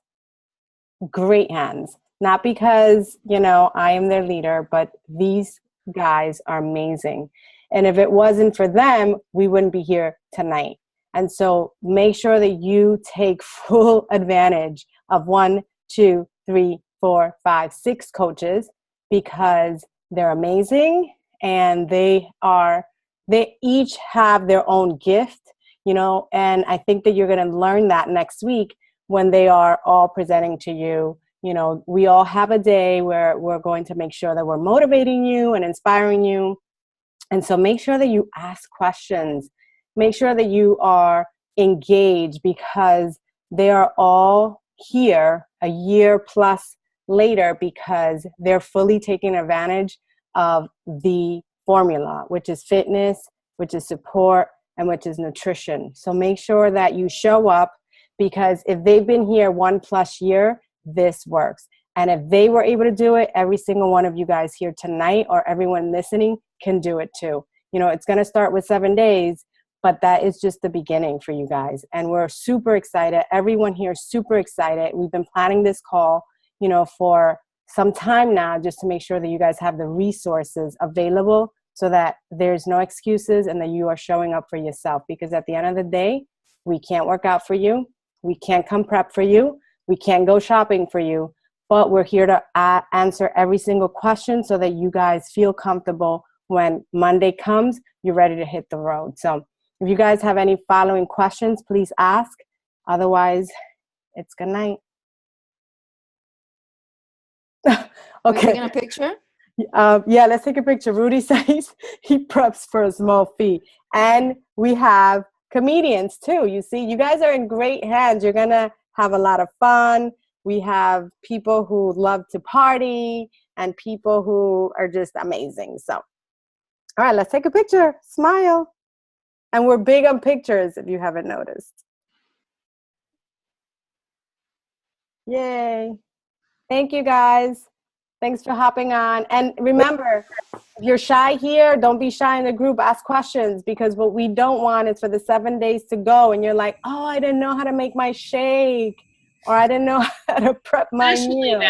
S1: Great hands. Not because, you know, I am their leader, but these guys are amazing. And if it wasn't for them, we wouldn't be here tonight. And so make sure that you take full advantage of 1, 2, 3, 4, 5, 6 coaches, because they're amazing and they each have their own gift, you know, and I think that you're going to learn that next week when they are all presenting to you. You know, we all have a day where we're going to make sure that we're motivating you and inspiring you. And so make sure that you ask questions. Make sure that you are engaged, because they are all here a year plus later because they're fully taking advantage of the formula, which is fitness, which is support, and which is nutrition. So make sure that you show up, because if they've been here 1+ year, this works. And if they were able to do it, every single one of you guys here tonight, or everyone listening, can do it too. You know, it's going to start with 7 days, but that is just the beginning for you guys. And we're super excited. Everyone here is super excited. We've been planning this call, you know, for some time now, just to make sure that you guys have the resources available so that there's no excuses and that you are showing up for yourself. Because at the end of the day, we can't work out for you. We can't come prep for you. We can't go shopping for you. But we're here to answer every single question so that you guys feel comfortable when Monday comes, you're ready to hit the road. So if you guys have any following questions, please ask. Otherwise, it's good night. Okay.
S14: Taking a picture?
S1: Yeah, let's take a picture. Rudy says he preps for a small fee. And we have comedians too. You see, you guys are in great hands. You're going to have a lot of fun. We have people who love to party and people who are just amazing. So, all right, let's take a picture. Smile. And we're big on pictures, if you haven't noticed. Yay. Thank you, guys. Thanks for hopping on. And remember, if you're shy here, don't be shy in the group. Ask questions, because what we don't want is for the 7 days to go and you're like, oh, I didn't know how to make my shake, or I didn't know how to prep my meal.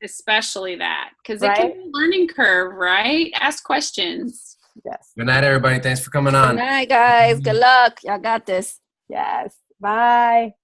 S13: Especially that, because
S1: Right?
S13: it can be a learning curve, right? Ask questions.
S1: Yes.
S3: Good night, everybody. Thanks for coming on.
S14: Good night, guys. Good luck. Y'all got this.
S1: Yes. Bye.